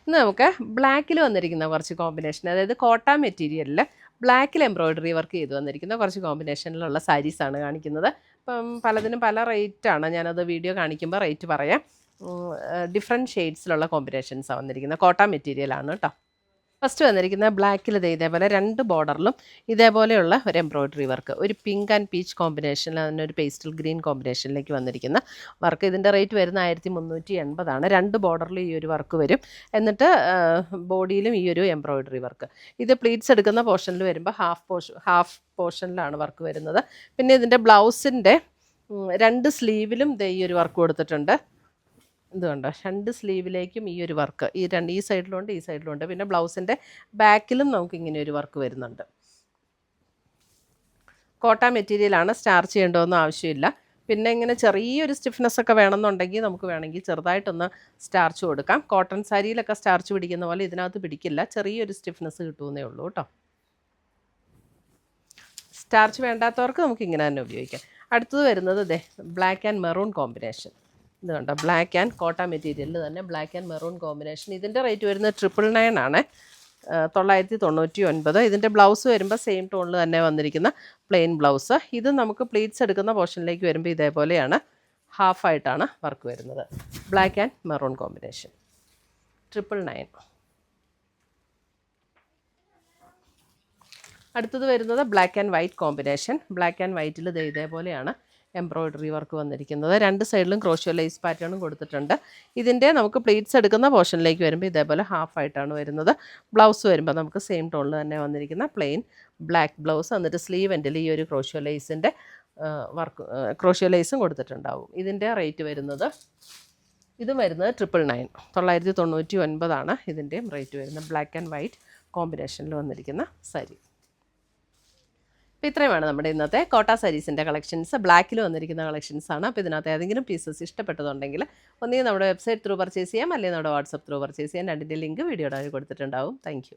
ഇന്ന് നമുക്ക് ബ്ലാക്കിൽ വന്നിരിക്കുന്ന കുറച്ച് കോമ്പിനേഷൻ, അതായത് കോട്ട മെറ്റീരിയലിൽ ബ്ലാക്കിൽ എംബ്രോയ്ഡറി വർക്ക് ചെയ്ത് വന്നിരിക്കുന്ന കുറച്ച് കോമ്പിനേഷനിലുള്ള സാരീസാണ് കാണിക്കുന്നത്. ഇപ്പം പലതിനും പല റേറ്റാണ്, ഞാനത് വീഡിയോ കാണിക്കുമ്പോൾ റേറ്റ് പറയാം. ഡിഫറെൻറ്റ് ഷെയ്ഡ്സിലുള്ള കോമ്പിനേഷൻസാണ് വന്നിരിക്കുന്നത്. കോട്ട മെറ്റീരിയലാണ് കേട്ടോ. ഫസ്റ്റ് വന്നിരിക്കുന്ന ബ്ലാക്കിൽ ഇതേപോലെ 2 ബോർഡറിലും ഇതേപോലെയുള്ള ഒരു എംബ്രോയ്ഡറി വർക്ക്, ഒരു പിങ്ക് ആൻഡ് പീച്ച് കോമ്പിനേഷനിൽ തന്നെ ഒരു പേസ്റ്റൽ ഗ്രീൻ കോമ്പിനേഷനിലേക്ക് വന്നിരിക്കുന്ന വർക്ക്. ഇതിൻ്റെ റേറ്റ് വരുന്ന 1380 2 ബോർഡറിൽ ഈ ഒരു വർക്ക് വരും. എന്നിട്ട് ബോഡിയിലും ഈ ഒരു എംബ്രോയ്ഡറി വർക്ക്. ഇത് പ്ലീറ്റ്സ് എടുക്കുന്ന പോർഷനിൽ വരുമ്പോൾ ഹാഫ് പോർഷനിലാണ് വർക്ക് വരുന്നത്. പിന്നെ ഇതിൻ്റെ ബ്ലൗസിൻ്റെ 2 സ്ലീവിലും ഈ ഒരു വർക്ക് കൊടുത്തിട്ടുണ്ട്. ഇത് കണ്ടോ, 2 സ്ലീവിലേക്കും ഈ ഒരു വർക്ക്, ഈ സൈഡിലുണ്ട് ഈ സൈഡിലുണ്ട്. പിന്നെ ബ്ലൗസിൻ്റെ ബാക്കിലും നമുക്ക് ഇങ്ങനെ ഒരു വർക്ക് വരുന്നുണ്ട്. കോട്ട മെറ്റീരിയലാണ്, സ്റ്റാർച്ച് ചെയ്യേണ്ടതൊന്നും ആവശ്യമില്ല. പിന്നെ ഇങ്ങനെ ചെറിയൊരു സ്റ്റിഫ്നെസ് ഒക്കെ വേണമെന്നുണ്ടെങ്കിൽ നമുക്ക് വേണമെങ്കിൽ ചെറുതായിട്ടൊന്ന് സ്റ്റാർച്ച് കൊടുക്കാം. കോട്ടൺ സാരിയിലൊക്കെ സ്റ്റാർച്ച് പിടിക്കുന്ന പോലെ ഇതിനകത്ത് പിടിക്കില്ല, ചെറിയൊരു സ്റ്റിഫ്നെസ് കിട്ടുമെന്നേ ഉള്ളൂ കേട്ടോ. സ്റ്റാർച്ച് വേണ്ടാത്തവർക്ക് നമുക്ക് ഇങ്ങനെ തന്നെ ഉപയോഗിക്കാം. അടുത്തത് വരുന്നത് ഇതേ ബ്ലാക്ക് ആൻഡ് മെറൂൺ കോമ്പിനേഷൻ. ഇത് കണ്ടോ, ബ്ലാക്ക് ആൻഡ് കോട്ട മെറ്റീരിയലിൽ തന്നെ ബ്ലാക്ക് ആൻഡ് മെറൂൺ കോമ്പിനേഷൻ. ഇതിൻ്റെ റേറ്റ് വരുന്നത് 999 ആണ്, 999. ഇതിൻ്റെ ബ്ലൗസ് വരുമ്പോൾ സെയിം ടോണിൽ തന്നെ വന്നിരിക്കുന്ന പ്ലെയിൻ ബ്ലൗസ്. ഇത് നമുക്ക് പ്ലീറ്റ്സ് എടുക്കുന്ന പോർഷനിലേക്ക് വരുമ്പോൾ ഇതേപോലെയാണ്, ഹാഫായിട്ടാണ് വർക്ക് വരുന്നത്. Black and maroon combination 999. അടുത്തത് വരുന്നത് black and white combination. Black and വൈറ്റിൽ ഇതേപോലെയാണ് എംബ്രോയ്ഡറി വർക്ക് വന്നിരിക്കുന്നത്. 2 സൈഡിലും ക്രോഷ്യോ ലേസ് പാറ്റേണും കൊടുത്തിട്ടുണ്ട്. ഇതിൻ്റെ നമുക്ക് പ്ലീറ്റ്സ് എടുക്കുന്ന പോർഷനിലേക്ക് വരുമ്പോൾ ഇതേപോലെ ഹാഫായിട്ടാണ് വരുന്നത്. ബ്ലൗസ് വരുമ്പോൾ നമുക്ക് സെയിം ടോണിൽ തന്നെ വന്നിരിക്കുന്ന പ്ലെയിൻ ബ്ലാക്ക് ബ്ലൗസ്. എന്നിട്ട് സ്ലീവ് എൻഡിൽ ഈ ഒരു ക്രോഷ്യോ ലേസിൻ്റെ വർക്ക്, ക്രോഷ്യോ ലേസും കൊടുത്തിട്ടുണ്ടാവും. ഇതിൻ്റെ റേറ്റ് വരുന്നത്, ഇതും വരുന്നത് 999, 999 ഇതിൻ്റെയും റേറ്റ് വരുന്നത്. ബ്ലാക്ക് ആൻഡ് വൈറ്റ് കോമ്പിനേഷനിൽ വന്നിരിക്കുന്ന സാരി. അപ്പോൾ ഇത്രയുമാണ് നമ്മുടെ ഇന്നത്തെ കോട്ട സാരീസിൻ്റെ കളക്ഷൻസ്. ബ്ലാക്കിൽ വന്നിരിക്കുന്ന കളക്ഷൻസാണ്. അപ്പോൾ ഇതിനകത്ത് ഏതെങ്കിലും പീസസ് ഇഷ്ടപ്പെട്ടതുണ്ടെങ്കിൽ ഒന്നുകിൽ നമ്മുടെ വെബ്സൈറ്റ് ത്രൂ പർച്ചേസ് ചെയ്യാം, അല്ലെങ്കിൽ നമ്മുടെ വാട്സപ്പ് ത്രൂ പർച്ചേസ് ചെയ്യാം. 2ൻ്റെ ലിങ്ക് വീഡിയോയുടെ കൊടുത്തിട്ടുണ്ടാവും. താങ്ക്